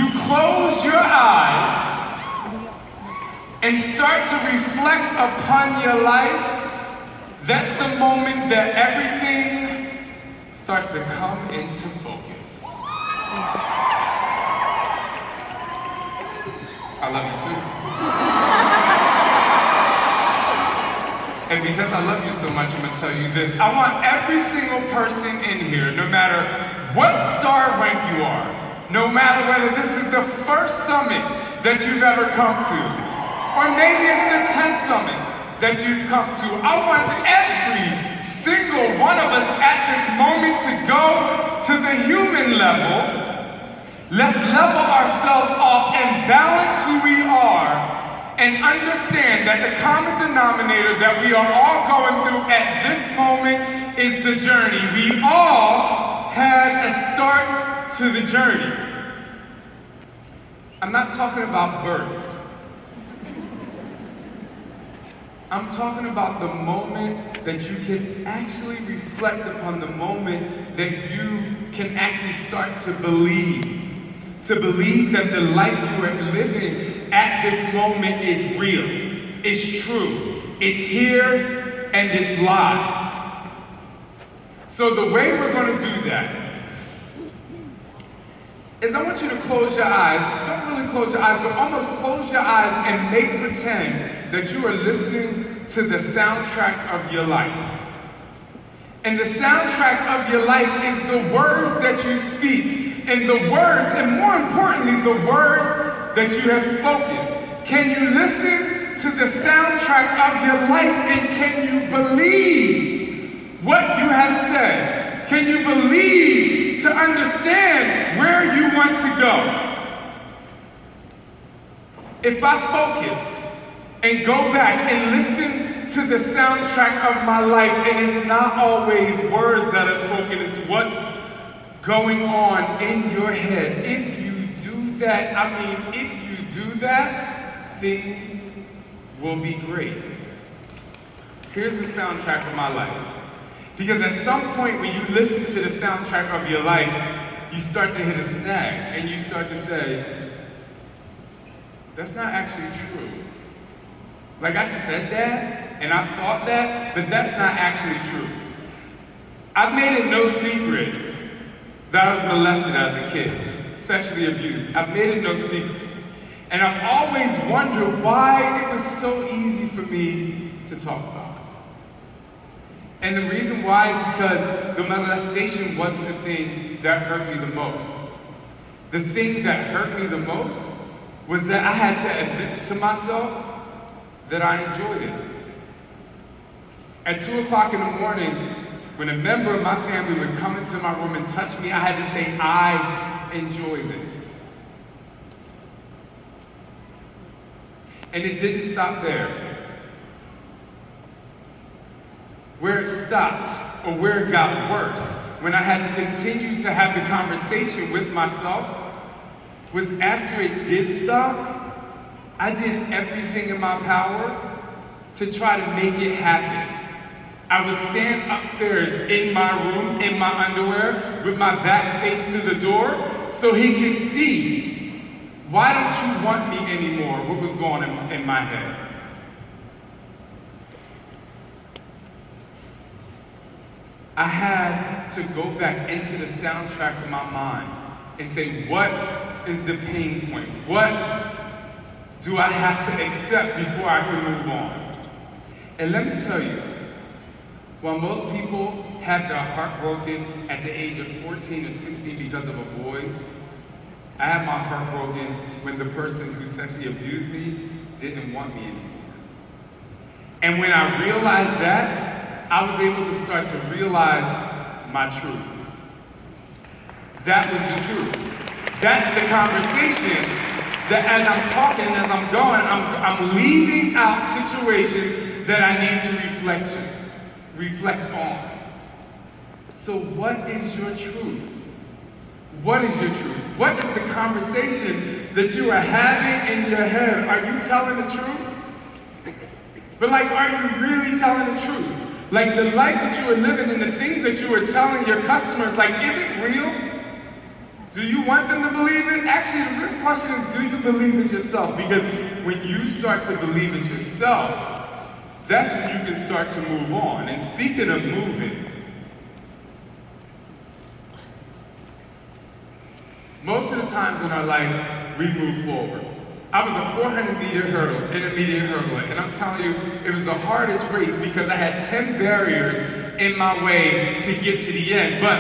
you close your eyes and start to reflect upon your life, that's the moment that everything starts to come into focus. I love you too. And because I love you so much, I'm gonna tell you this. I want every single person in here, no matter what star rank you are, no matter whether this is the first summit that you've ever come to, or maybe it's the 10th summit that you've come to, I want every single one of us at this moment to go to the human level. Let's level ourselves off and balance who we are and understand that the common denominator that we are all going through at this moment is the journey. We all had a start to the journey. I'm not talking about birth. I'm talking about the moment that you can actually reflect upon, the moment that you can actually start to believe. To believe that the life you are living at this moment is real, it's true, it's here, and it's live. So the way we're going to do that is I want you to close your eyes, don't really close your eyes, but almost close your eyes and make pretend that you are listening to the soundtrack of your life. And the soundtrack of your life is the words that you speak. And the words, and more importantly, the words that you have spoken. Can you listen to the soundtrack of your life and can you believe what you have said? Can you believe to understand where you want to go? If I focus and go back and listen to the soundtrack of my life, and it's not always words that are spoken, it's what's going on in your head. If you do that, if you do that, things will be great. Here's the soundtrack of my life. Because at some point when you listen to the soundtrack of your life, you start to hit a snag and you start to say, that's not actually true. Like I said that and I thought that, but that's not actually true. I've made it no secret that I was molested as a kid, sexually abused. I've made it no secret. And I've always wondered why it was so easy for me to talk about. And the reason why is because the molestation wasn't the thing that hurt me the most. The thing that hurt me the most was that I had to admit to myself that I enjoyed it. At 2 o'clock in the morning, when a member of my family would come into my room and touch me, I had to say, I enjoy this. And it didn't stop there. Where it stopped, or where it got worse, when I had to continue to have the conversation with myself, was after it did stop, I did everything in my power to try to make it happen. I would stand upstairs in my room, in my underwear, with my back face to the door, so he could see, why don't you want me anymore? What was going on in my head? I had to go back into the soundtrack of my mind and say, what is the pain point? What do I have to accept before I can move on? And let me tell you, while most people have their heart broken at the age of 14 or 16 because of a boy, I had my heart broken when the person who sexually abused me didn't want me anymore. And when I realized that, I was able to start to realize my truth. That was the truth. That's the conversation that as I'm talking, as I'm going, I'm leaving out situations that I need to reflect on. So what is your truth? What is your truth? What is the conversation that you are having in your head? Are you telling the truth? But are you really telling the truth? The life that you are living and the things that you are telling your customers, is it real? Do you want them to believe it? Actually, the real question is, do you believe it yourself? Because when you start to believe it yourself, that's when you can start to move on. And speaking of moving, most of the times in our life, we move forward. I was a 400-meter hurdle, intermediate hurdler, and I'm telling you, it was the hardest race because I had 10 barriers in my way to get to the end. But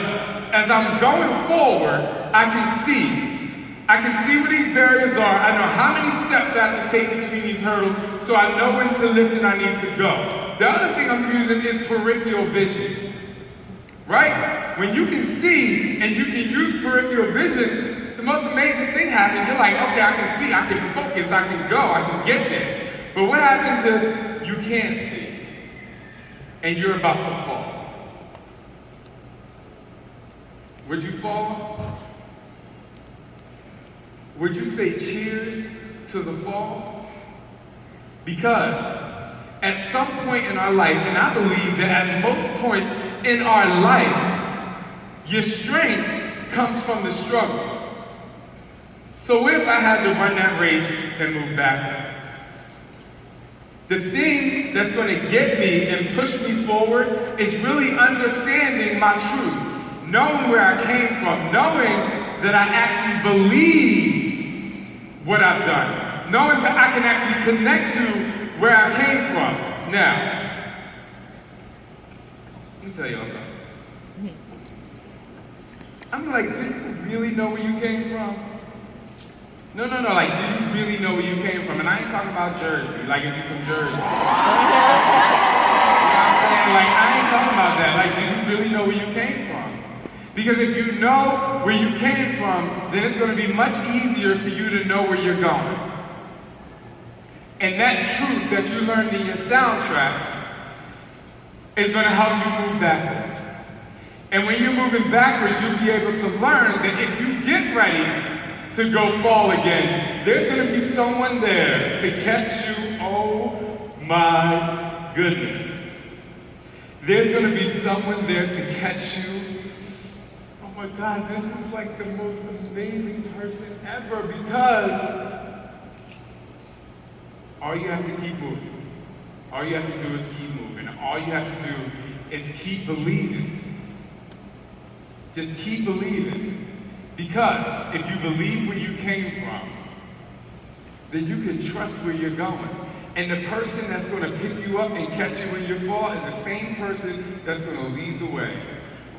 as I'm going forward, I can see where these barriers are. I know how many steps I have to take between these hurdles, so I know when to lift and I need to go. The other thing I'm using is peripheral vision, right? When you can see and you can use peripheral vision, the most amazing thing happens. You're like, okay, I can see, I can focus, I can go, I can get this. But what happens if you can't see and you're about to fall? Would you fall? Would you say cheers to the fall? Because at some point in our life, and I believe that at most points in our life, your strength comes from the struggle. So what if I had to run that race and move backwards? The thing that's going to get me and push me forward is really understanding my truth, knowing where I came from, knowing that I actually believe what I've done, knowing that I can actually connect to where I came from. Now, let me tell y'all something. I'm like, do you really know where you came from? No, like, do you really know where you came from? And I ain't talking about Jersey, like if you're from Jersey. You know what I'm saying? Like, I ain't talking about that. Like, do you really know where you came from? Because if you know where you came from, then it's going to be much easier for you to know where you're going. And that truth that you learned in your soundtrack is going to help you move backwards. And when you're moving backwards, you'll be able to learn that if you get ready to go fall again, there's going to be someone there to catch you. Oh my goodness. There's going to be someone there to catch you. Oh my God, this is like the most amazing person ever, because all you have to keep moving. All you have to do is keep moving. All you have to do is keep believing. Just keep believing. Because if you believe where you came from, then you can trust where you're going. And the person that's going to pick you up and catch you when you fall is the same person that's going to lead the way.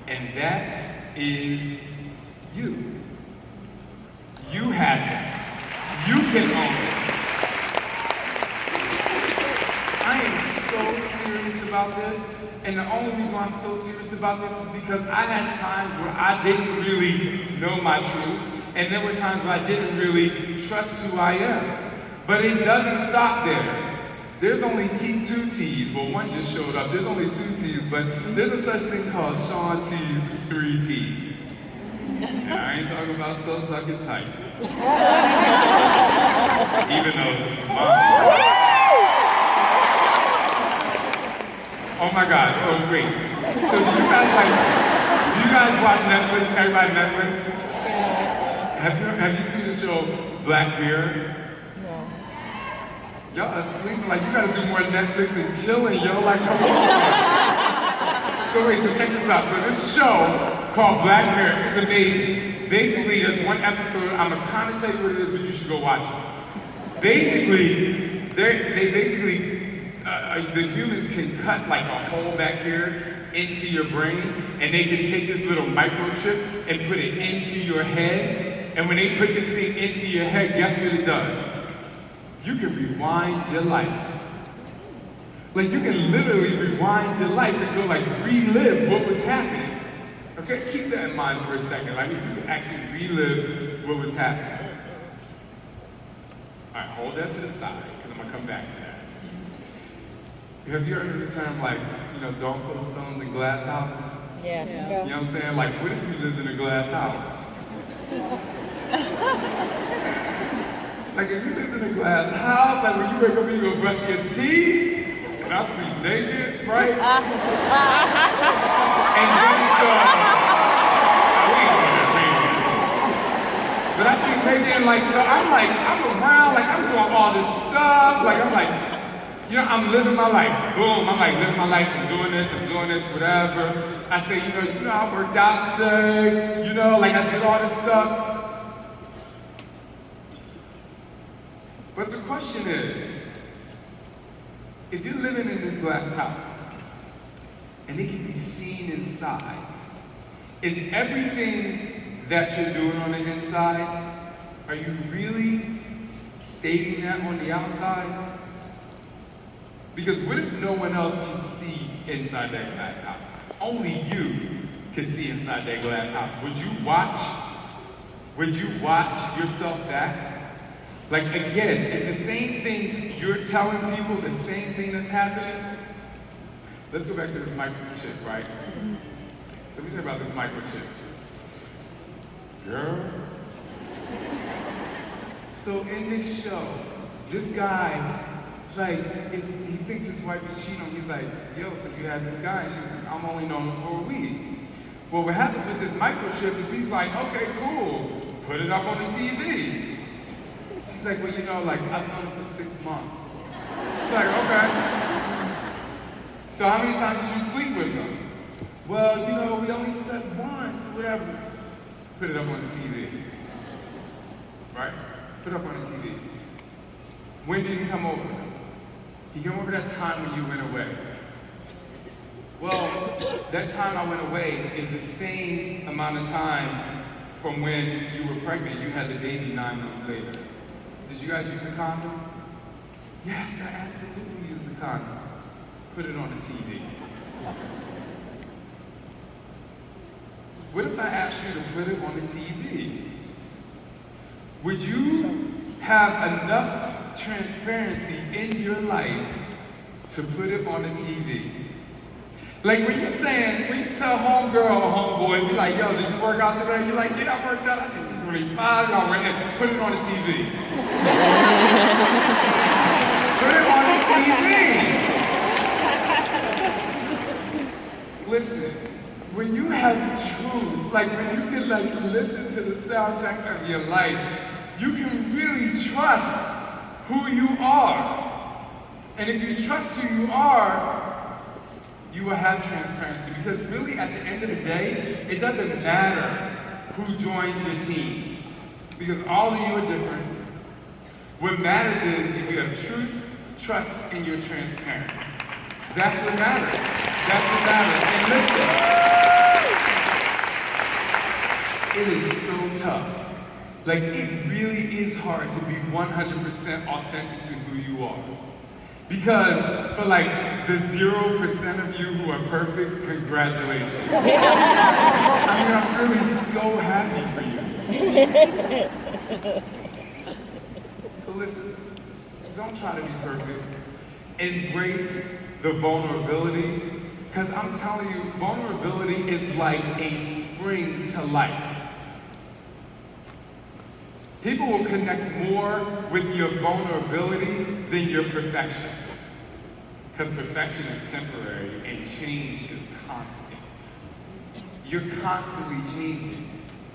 And that is you. You have it. You can own it. I am so serious about this. And the only reason why I'm so serious about this is because I had times where I didn't really know my truth, and there were times where I didn't really trust who I am. But it doesn't stop there. There's only two T's. Well, one just showed up. There's only two T's, but there's a such thing called Shawn T's 3 T's. And I ain't talking about toe tucking tight. Even though oh my God, so great. So do you guys watch Netflix? Everybody Netflix? Have you seen the show Black Mirror? No. Y'all are sleeping, like you gotta do more Netflix and chilling, yo, like come on. So wait, so check this out. So this show called Black Mirror is amazing. Basically, there's one episode, I'm gonna kind of tell you what it is, but you should go watch it. Basically, the humans can cut like a hole back here into your brain, and they can take this little microchip and put it into your head. And when they put this thing into your head, guess what it does? You can rewind your life. Like you can literally rewind your life and go like relive what was happening. Okay, keep that in mind for a second. Like if you can actually relive what was happening. All right, hold that to the side, because I'm gonna come back to that. Have you heard the term like, don't put stones in glass houses? Yeah. You know what I'm saying? Like, what if you lived in a glass house? Like, if you lived in a glass house, like when you wake up and you go brush your teeth, and I sleep naked, right? And then But I see Megan, like, so I'm around, like, I'm doing all this stuff, like, I'm like, I'm living my life. Boom, I'm like living my life, I'm doing this, whatever. I say, I worked out today, like I did all this stuff. But the question is, if you're living in this glass house, and it can be seen inside, is everything that you're doing on the inside, are you really stating that on the outside? Because what if no one else can see inside that glass house? Only you can see inside that glass house. Would you watch yourself back? Like again, it's the same thing you're telling people, the same thing that's happening. Let's go back to this microchip, right? So let me talk about this microchip. Girl. So in this show, this guy, he thinks his wife is cheating on him. He's like, yo, so you had this guy, and she's like, I'm only known him for a week. Well, what happens with this microchip is he's like, okay, cool, put it up on the TV. She's like, well, I've known him for 6 months. He's like, okay. So how many times did you sleep with him? Well, we only slept once, whatever. Put it up on the TV. Right? Put it up on the TV. When did he come over? He came over that time when you went away. Well, that time I went away is the same amount of time from when you were pregnant. You had the baby 9 months later. Did you guys use a condom? Yes, I absolutely used the condom. Put it on the TV. What if I asked you to put it on the TV? Would you have enough transparency in your life to put it on the TV? Like when you tell homegirl or homeboy, be like, yo, did you work out today? You're like, yeah, I worked out. I did 625, y'all went in, put it on the TV. Put it on the TV. Listen, when you have truth, like when you can listen to the soundtrack of your life, you can really trust who you are. And if you trust who you are, you will have transparency. Because really, at the end of the day, it doesn't matter who joins your team. Because all of you are different. What matters is if you have truth, trust, and you're transparent. That's what matters. That's what matters. And listen, it is so tough. Like, it really is hard to be 100% authentic to who you are. Because for like the 0% of you who are perfect, congratulations. I'm really so happy for you. So listen, don't try to be perfect. Embrace the vulnerability. Because I'm telling you, vulnerability is like a spring to life. People will connect more with your vulnerability than your perfection. Because perfection is temporary and change is constant. You're constantly changing.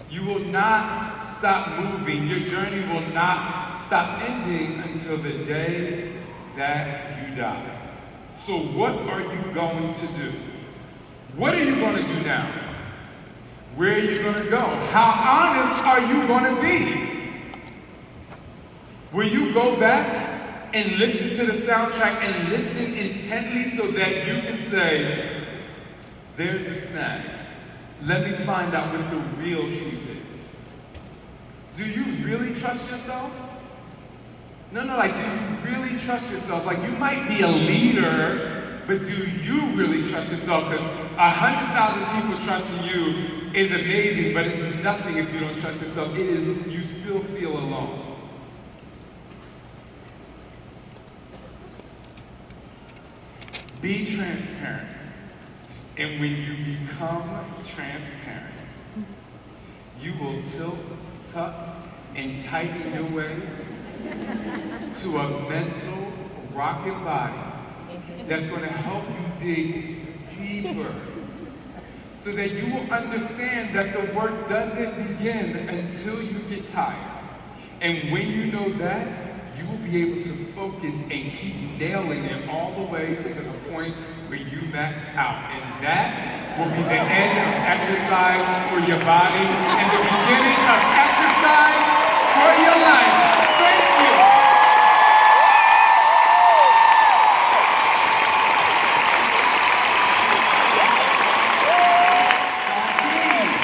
You will not stop moving. Your journey will not stop ending until the day that you die. So what are you going to do? What are you going to do now? Where are you going to go? How honest are you going to be? Will you go back and listen to the soundtrack and listen intently so that you can say, there's a snag. Let me find out what the real truth is. Do you really trust yourself? No, like, do you really trust yourself? Like, you might be a leader, but do you really trust yourself? Because 100,000 people trusting you is amazing, but it's nothing if you don't trust yourself. It is, you still feel alone. Be transparent. And when you become transparent, you will tilt, tuck, and tighten your way to a mental rocket body that's going to help you dig deeper. so that you will understand that the work doesn't begin until you get tired. And when you know that, you will be able to focus and keep nailing it all the way to the point where you max out. And that will be the end of exercise for your body and the beginning of exercise for your life.